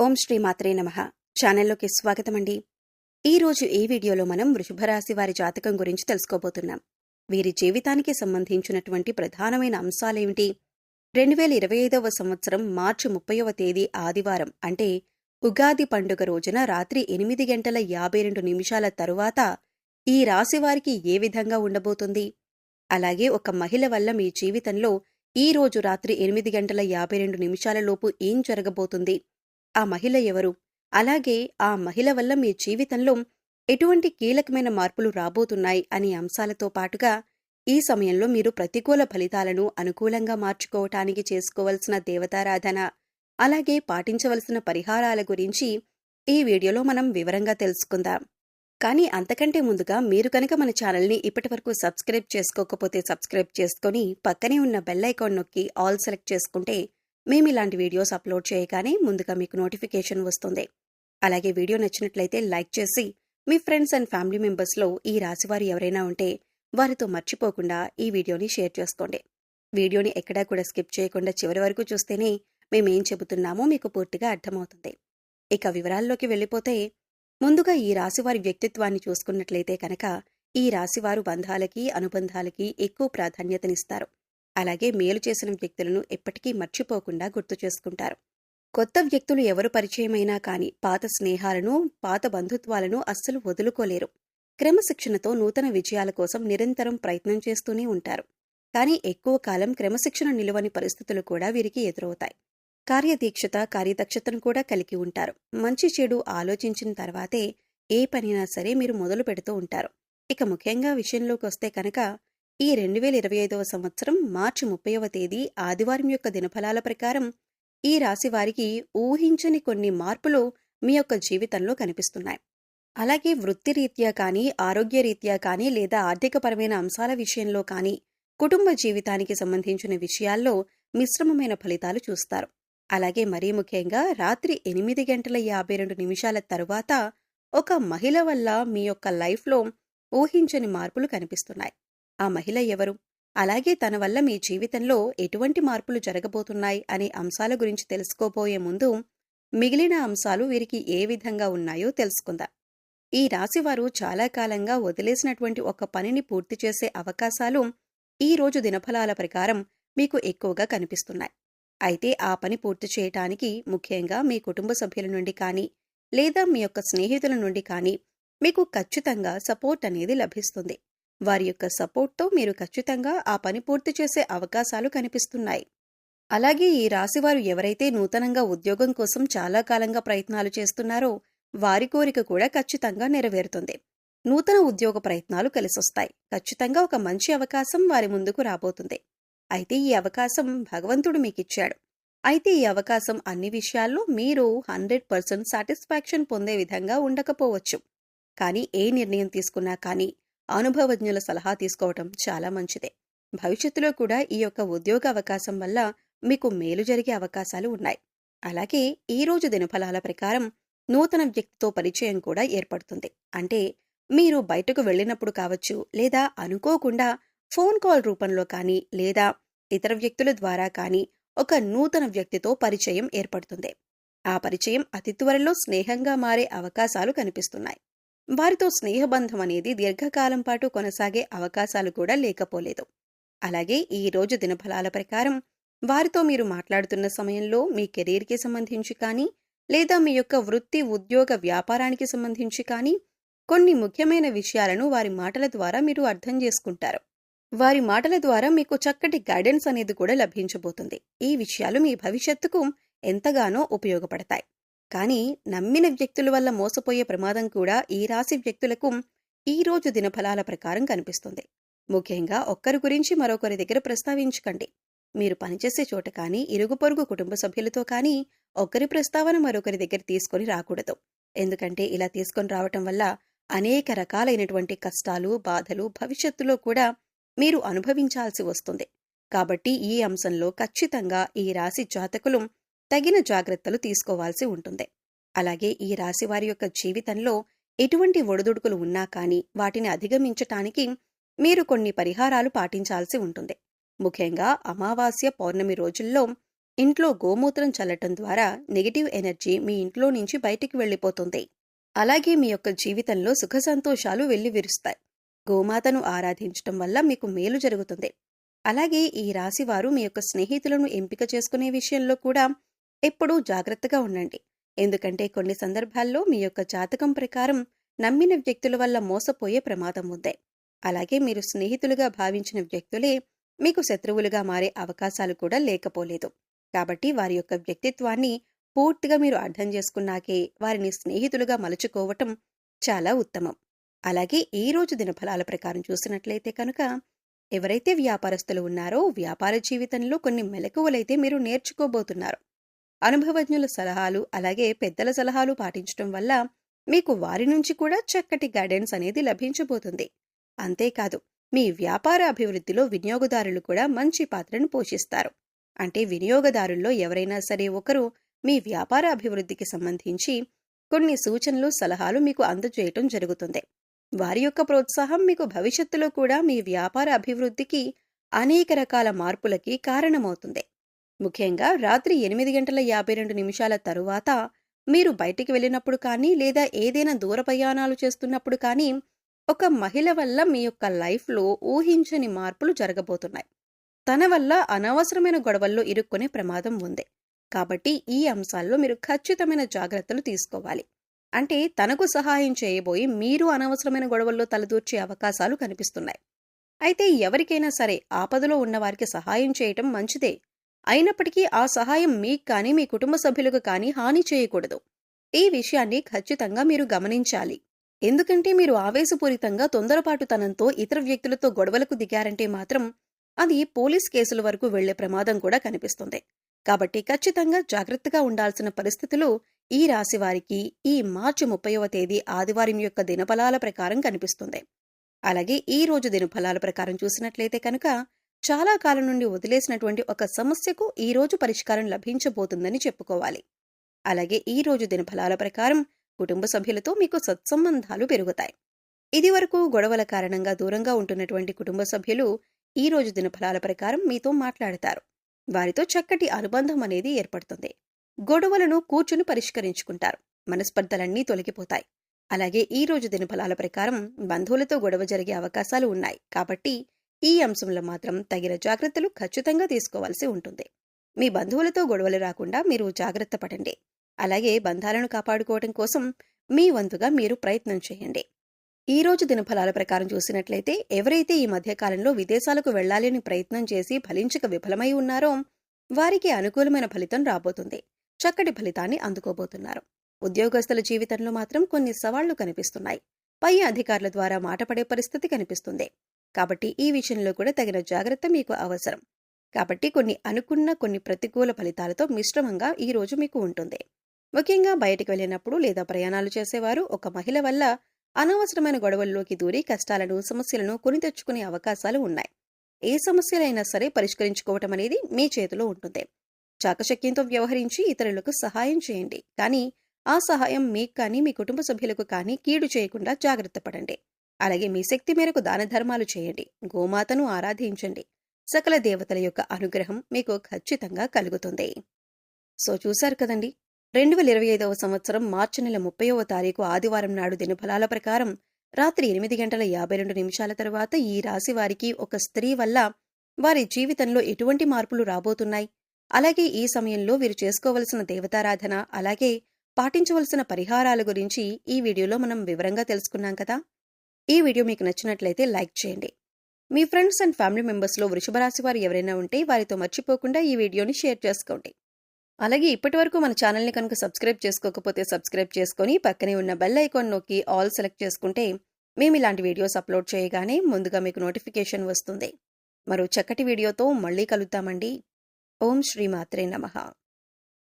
ఓం శ్రీ మాత్రే నమః. ఛానల్లోకి స్వాగతమండి. ఈరోజు ఈ వీడియోలో మనం వృషభ రాశి వారి జాతకం గురించి తెలుసుకోబోతున్నాం. వీరి జీవితానికి సంబంధించినటువంటి ప్రధానమైన అంశాలేమిటి? 2025వ సంవత్సరం మార్చి 30వ తేదీ ఆదివారం అంటే ఉగాది పండుగ రోజున రాత్రి 8 గంటల 52 నిమిషాల తరువాత ఈ రాశి వారికి ఏ విధంగా ఉండబోతుంది? అలాగే ఒక మహిళ వల్ల మీ జీవితంలో ఈ రోజు రాత్రి 8 గంటల 52 నిమిషాల లోపు ఏం జరగబోతుంది? ఆ మహిళ ఎవరు? అలాగే ఆ మహిళ వల్ల మీ జీవితంలో ఎటువంటి కీలకమైన మార్పులు రాబోతున్నాయి అనే అంశాలతో పాటుగా ఈ సమయంలో మీరు ప్రతికూల ఫలితాలను అనుకూలంగా మార్చుకోవటానికి చేసుకోవలసిన దేవతారాధన, అలాగే పాటించవలసిన పరిహారాల గురించి ఈ వీడియోలో మనం వివరంగా తెలుసుకుందాం. కానీ అంతకంటే ముందుగా మీరు కనుక మన ఛానల్ని ఇప్పటివరకు సబ్స్క్రైబ్ చేసుకోకపోతే సబ్స్క్రైబ్ చేసుకొని పక్కనే ఉన్న బెల్ ఐకాన్ నొక్కి ఆల్ సెలెక్ట్ చేసుకుంటే మేము ఇలాంటి వీడియోస్ అప్లోడ్ చేయగానే ముందుగా మీకు నోటిఫికేషన్ వస్తుంది. అలాగే వీడియో నచ్చినట్లయితే లైక్ చేసి మీ ఫ్రెండ్స్ అండ్ ఫ్యామిలీ మెంబర్స్లో ఈ రాశివారు ఎవరైనా ఉంటే వారితో మర్చిపోకుండా ఈ వీడియోని షేర్ చేసుకోండి. వీడియోని ఎక్కడా కూడా స్కిప్ చేయకుండా చివరి వరకు చూస్తేనే మేమేం చెబుతున్నామో మీకు పూర్తిగా అర్థమవుతుంది. ఇక వివరాల్లోకి వెళ్ళిపోతే ముందుగా ఈ రాశివారి వ్యక్తిత్వాన్ని చూసుకున్నట్లయితే కనుక ఈ రాశివారు బంధాలకి, అనుబంధాలకి ఎక్కువ ప్రాధాన్యతనిస్తారు. అలాగే మేలు చేసిన వ్యక్తులను ఎప్పటికీ మర్చిపోకుండా గుర్తు చేసుకుంటారు. కొత్త వ్యక్తులు ఎవరు పరిచయమైనా కానీ పాత స్నేహాలను, పాత బంధుత్వాలను అస్సలు వదులుకోలేరు. క్రమశిక్షణతో నూతన విజయాల కోసం నిరంతరం ప్రయత్నం చేస్తూనే ఉంటారు. కానీ ఎక్కువ కాలం క్రమశిక్షణ నిలువని పరిస్థితులు కూడా వీరికి ఎదురవుతాయి. కార్యదీక్షత, కార్యదక్షతను కూడా కలిగి ఉంటారు. మంచి చెడు ఆలోచించిన తర్వాతే ఏ పనైనా సరే మీరు మొదలు పెడుతూ ఉంటారు. ఇక ముఖ్యంగా విషయంలోకి వస్తే కనుక ఈ 2025వ సంవత్సరం మార్చి 30వ తేదీ ఆదివారం యొక్క దినఫలాల ప్రకారం ఈ రాశి వారికి ఊహించని కొన్ని మార్పులు మీ యొక్క జీవితంలో కనిపిస్తున్నాయి. అలాగే వృత్తిరీత్యా కానీ, ఆరోగ్యరీత్యా కానీ, లేదా ఆర్థికపరమైన అంశాల విషయంలో కానీ, కుటుంబ జీవితానికి సంబంధించిన విషయాల్లో మిశ్రమమైన ఫలితాలు చూస్తారు. అలాగే మరీ ముఖ్యంగా రాత్రి 8 గంటల 52 నిమిషాల తరువాత ఒక మహిళ వల్ల మీ యొక్క లైఫ్లో ఊహించని మార్పులు కనిపిస్తున్నాయి. ఆ మహిళ ఎవరు? అలాగే తన వల్ల మీ జీవితంలో ఎటువంటి మార్పులు జరగబోతున్నాయి అనే అంశాల గురించి తెలుసుకోబోయే ముందు మిగిలిన అంశాలు వీరికి ఏ విధంగా ఉన్నాయో తెలుసుకుందాం. ఈ రాశివారు చాలా కాలంగా వదిలేసినటువంటి ఒక పనిని పూర్తి చేసే అవకాశాలు ఈ రోజు దినఫలాల ప్రకారం మీకు ఎక్కువగా కనిపిస్తున్నాయి. అయితే ఆ పని పూర్తి చేయటానికి ముఖ్యంగా మీ కుటుంబ సభ్యుల నుండి కానీ, లేదా మీ యొక్క స్నేహితుల నుండి కానీ మీకు ఖచ్చితంగా సపోర్ట్ అనేది లభిస్తుంది. వారి యొక్క సపోర్ట్తో మీరు ఖచ్చితంగా ఆ పని పూర్తి చేసే అవకాశాలు కనిపిస్తున్నాయి. అలాగే ఈ రాశివారు ఎవరైతే నూతనంగా ఉద్యోగం కోసం చాలా కాలంగా ప్రయత్నాలు చేస్తున్నారో వారి కోరిక కూడా ఖచ్చితంగా నెరవేరుతుంది. నూతన ఉద్యోగ ప్రయత్నాలు కలిసొస్తాయి. ఖచ్చితంగా ఒక మంచి అవకాశం వారి ముందుకు రాబోతుంది. అయితే ఈ అవకాశం భగవంతుడు మీకిచ్చాడు. అయితే ఈ అవకాశం అన్ని విషయాల్లో మీరు 100% సాటిస్ఫాక్షన్ పొందే విధంగా ఉండకపోవచ్చు. కానీ ఏ నిర్ణయం తీసుకున్నా కానీ అనుభవజ్ఞుల సలహా తీసుకోవటం చాలా మంచిదే. భవిష్యత్తులో కూడా ఈ యొక్క ఉద్యోగ అవకాశం వల్ల మీకు మేలు జరిగే అవకాశాలు ఉన్నాయి. అలాగే ఈ రోజు దినఫలాల ప్రకారం నూతన వ్యక్తితో పరిచయం కూడా ఏర్పడుతుంది. అంటే మీరు బయటకు వెళ్ళినప్పుడు కావచ్చు, లేదా అనుకోకుండా ఫోన్ కాల్ రూపంలో కానీ, లేదా ఇతర వ్యక్తుల ద్వారా కానీ ఒక నూతన వ్యక్తితో పరిచయం ఏర్పడుతుంది. ఆ పరిచయం అతి త్వరలో స్నేహంగా మారే అవకాశాలు కనిపిస్తున్నాయి. వారితో స్నేహబంధం అనేది దీర్ఘకాలం పాటు కొనసాగే అవకాశాలు కూడా లేకపోలేదు. అలాగే ఈ రోజు దినఫలాల ప్రకారం వారితో మీరు మాట్లాడుతున్న సమయంలో మీ కెరీర్కి సంబంధించి కానీ, లేదా మీ యొక్క వృత్తి, ఉద్యోగ, వ్యాపారానికి సంబంధించి కానీ కొన్ని ముఖ్యమైన విషయాలను వారి మాటల ద్వారా మీరు అర్థం చేసుకుంటారు. వారి మాటల ద్వారా మీకు చక్కటి గైడెన్స్ అనేది కూడా లభించబోతుంది. ఈ విషయాలు మీ భవిష్యత్తుకు ఎంతగానో ఉపయోగపడతాయి. కానీ నమ్మిన వ్యక్తుల వల్ల మోసపోయే ప్రమాదం కూడా ఈ రాశి వ్యక్తులకు ఈ రోజు దినఫలాల ప్రకారం కనిపిస్తుంది. ముఖ్యంగా ఒక్కరి గురించి మరొకరి దగ్గర ప్రస్తావించకండి. మీరు పనిచేసే చోట కానీ, ఇరుగు పొరుగు కుటుంబ సభ్యులతో కానీ ఒకరి ప్రస్తావన మరొకరి దగ్గర తీసుకొని రాకూడదు. ఎందుకంటే ఇలా తీసుకొని రావటం వల్ల అనేక రకాలైనటువంటి కష్టాలు, బాధలు భవిష్యత్తులో కూడా మీరు అనుభవించాల్సి వస్తుంది. కాబట్టి ఈ అంశంలో ఖచ్చితంగా ఈ రాశి జాతకులు తగిన జాగ్రత్తలు తీసుకోవాల్సి ఉంటుంది. అలాగే ఈ రాశి వారి యొక్క జీవితంలో ఎటువంటి ఒడిదుడుకులు ఉన్నా కానీ వాటిని అధిగమించటానికి మీరు కొన్ని పరిహారాలు పాటించాల్సి ఉంటుంది. ముఖ్యంగా అమావాస్య, పౌర్ణమి రోజుల్లో ఇంట్లో గోమూత్రం చల్లటం ద్వారా నెగటివ్ ఎనర్జీ మీ ఇంట్లో నుంచి బయటికి వెళ్ళిపోతుంది. అలాగే మీ యొక్క జీవితంలో సుఖ సంతోషాలు వెల్లివిరుస్తాయి. గోమాతను ఆరాధించటం వల్ల మీకు మేలు జరుగుతుంది. అలాగే ఈ రాశివారు మీ యొక్క స్నేహితులను ఎంపిక చేసుకునే విషయంలో కూడా ఎప్పుడూ జాగ్రత్తగా ఉండండి. ఎందుకంటే కొన్ని సందర్భాల్లో మీ యొక్క జాతకం ప్రకారం నమ్మిన వ్యక్తుల వల్ల మోసపోయే ప్రమాదం ఉంది. అలాగే మీరు స్నేహితులుగా భావించిన వ్యక్తులే మీకు శత్రువులుగా మారే అవకాశాలు కూడా లేకపోలేదు. కాబట్టి వారి యొక్క వ్యక్తిత్వాన్ని పూర్తిగా మీరు అర్థం చేసుకున్నాకే వారిని స్నేహితులుగా మలుచుకోవటం చాలా ఉత్తమం. అలాగే ఈ రోజు దినఫలాల ప్రకారం చూసినట్లయితే కనుక ఎవరైతే వ్యాపారస్తులు ఉన్నారో వ్యాపార జీవితంలో కొన్ని మెలకువలైతే మీరు నేర్చుకోబోతున్నారు. అనుభవజ్ఞుల సలహాలు అలాగే పెద్దల సలహాలు పాటించడం వల్ల మీకు వారి నుంచి కూడా చక్కటి గైడెన్స్ అనేది లభించబోతుంది. అంతేకాదు మీ వ్యాపార అభివృద్ధిలో వినియోగదారులు కూడా మంచి పాత్రను పోషిస్తారు. అంటే వినియోగదారుల్లో ఎవరైనా సరే ఒకరు మీ వ్యాపార అభివృద్ధికి సంబంధించి కొన్ని సూచనలు సలహాలు మీకు అందజేయటం జరుగుతుంది. వారి యొక్క ప్రోత్సాహం మీకు భవిష్యత్తులో కూడా మీ వ్యాపార అభివృద్ధికి అనేక రకాల మార్పులకి కారణమవుతుంది. ముఖ్యంగా రాత్రి 8:52 తరువాత మీరు బయటికి వెళ్ళినప్పుడు కానీ లేదా ఏదైనా దూర ప్రయాణాలు చేస్తున్నప్పుడు కానీ ఒక మహిళ వల్ల మీ యొక్క లైఫ్లో ఊహించని మార్పులు జరగబోతున్నాయి. తన వల్ల అనవసరమైన గొడవల్లో ఇరుక్కునే ప్రమాదం ఉంది. కాబట్టి ఈ అంశాల్లో మీరు ఖచ్చితమైన జాగ్రత్తలు తీసుకోవాలి. అంటే తనకు సహాయం చేయబోయి మీరు అనవసరమైన గొడవల్లో తలదూర్చే అవకాశాలు కనిపిస్తున్నాయి. అయితే ఎవరికైనా సరే ఆపదలో ఉన్నవారికి సహాయం చేయటం మంచిదే. అయినప్పటికీ ఆ సహాయం మీకు కానీ మీ కుటుంబ సభ్యులకు కానీ హాని చేయకూడదు. ఈ విషయాన్ని ఖచ్చితంగా మీరు గమనించాలి. ఎందుకంటే మీరు ఆవేశపూరితంగా తొందరపాటుతనంతో ఇతర వ్యక్తులతో గొడవలకు దిగారంటే మాత్రం అది పోలీస్ కేసుల వరకు వెళ్లే ప్రమాదం కూడా కనిపిస్తుంది. కాబట్టి ఖచ్చితంగా జాగ్రత్తగా ఉండాల్సిన పరిస్థితులు ఈ రాశి వారికి ఈ మార్చి 30వ తేదీ ఆదివారం యొక్క దినఫలాల ప్రకారం కనిపిస్తుంది. అలాగే ఈ రోజు దినఫలాల ప్రకారం చూసినట్లయితే కనుక చాలా కాలం నుండి వదిలేసినటువంటి ఒక సమస్యకు ఈ రోజు పరిష్కారం లభించబోతుందని చెప్పుకోవాలి. అలాగే ఈ రోజు దినఫలాల ప్రకారం కుటుంబ సభ్యులతో మీకు సత్సంబంధాలు పెరుగుతాయి. ఇదివరకు గొడవల కారణంగా దూరంగా ఉంటున్నటువంటి కుటుంబ సభ్యులు ఈ రోజు దినఫలాల ప్రకారం మీతో మాట్లాడతారు. వారితో చక్కటి అనుబంధం అనేది ఏర్పడుతుంది. గొడవలను కూర్చుని పరిష్కరించుకుంటారు. మనస్పర్ధలన్నీ తొలగిపోతాయి. అలాగే ఈ రోజు దినఫలాల ప్రకారం బంధువులతో గొడవ జరిగే అవకాశాలు ఉన్నాయి. కాబట్టి ఈ అంశంలో మాత్రం తగిన జాగ్రత్తలు ఖచ్చితంగా తీసుకోవాల్సి ఉంటుంది. మీ బంధువులతో గొడవలు రాకుండా మీరు జాగ్రత్త పడండి. అలాగే బంధాలను కాపాడుకోవడం కోసం మీ వంతుగా మీరు ప్రయత్నం చేయండి. ఈ రోజు దినఫలాల ప్రకారం చూసినట్లయితే ఎవరైతే ఈ మధ్యకాలంలో విదేశాలకు వెళ్లాలి అని ప్రయత్నం చేసి ఫలించక విఫలమై ఉన్నారో వారికి అనుకూలమైన ఫలితం రాబోతుంది. చక్కటి ఫలితాన్ని అందుకోబోతున్నారు. ఉద్యోగస్తుల జీవితంలో మాత్రం కొన్ని సవాళ్లు కనిపిస్తున్నాయి. పై అధికారుల ద్వారా మాట పడే పరిస్థితి కనిపిస్తుంది. కాబట్టి ఈ విషయంలో కూడా తగిన జాగ్రత్త మీకు అవసరం. కాబట్టి కొన్ని ప్రతికూల ఫలితాలతో మిశ్రమంగా ఈ రోజు మీకు ఉంటుంది. ముఖ్యంగా బయటికి వెళ్ళినప్పుడు లేదా ప్రయాణాలు చేసేవారు ఒక మహిళ వల్ల అనవసరమైన గొడవల్లోకి దూరి కష్టాలను సమస్యలను కొని తెచ్చుకునే అవకాశాలు ఉన్నాయి. ఏ సమస్యలైనా సరే పరిష్కరించుకోవటం అనేది మీ చేతిలో ఉంటుంది. చాకచక్యంతో వ్యవహరించి ఇతరులకు సహాయం చేయండి. కానీ ఆ సహాయం మీకు కానీ మీ కుటుంబ సభ్యులకు కానీ కీడు చేయకుండా జాగ్రత్త పడండి. అలాగే మీ శక్తి మేరకు దాన ధర్మాలు చేయండి. గోమాతను ఆరాధించండి. సకల దేవతల యొక్క అనుగ్రహం మీకు ఖచ్చితంగా కలుగుతుంది. సో చూశారు కదండి, 2025వ సంవత్సరం మార్చి నెల 30వ తారీఖు ఆదివారం నాడు దినఫలాల ప్రకారం రాత్రి 8:52 తరువాత ఈ రాశి వారికి ఒక స్త్రీ వల్ల వారి జీవితంలో ఎటువంటి మార్పులు రాబోతున్నాయి, అలాగే ఈ సమయంలో వీరు చేసుకోవలసిన దేవతారాధన అలాగే పాటించవలసిన పరిహారాల గురించి ఈ వీడియోలో మనం వివరంగా తెలుసుకున్నాం కదా. ఈ వీడియో మీకు నచ్చినట్లయితే లైక్ చేయండి. మీ ఫ్రెండ్స్ అండ్ ఫ్యామిలీ మెంబర్స్లో వృషభ రాశి వారు ఎవరైనా ఉంటే వారితో మర్చిపోకుండా ఈ వీడియోని షేర్ చేసుకోండి. అలాగే ఇప్పటివరకు మన ఛానల్ని కనుక సబ్స్క్రైబ్ చేసుకోకపోతే సబ్స్క్రైబ్ చేసుకొని పక్కనే ఉన్న బెల్ ఐకాన్ నొక్కి ఆల్ సెలెక్ట్ చేసుకుంటే మేము ఇలాంటి వీడియోస్ అప్లోడ్ చేయగానే ముందుగా మీకు నోటిఫికేషన్ వస్తుంది. మరో చక్కటి వీడియోతో మళ్ళీ కలుద్దామండి. ఓం శ్రీ మాత్రే నమః.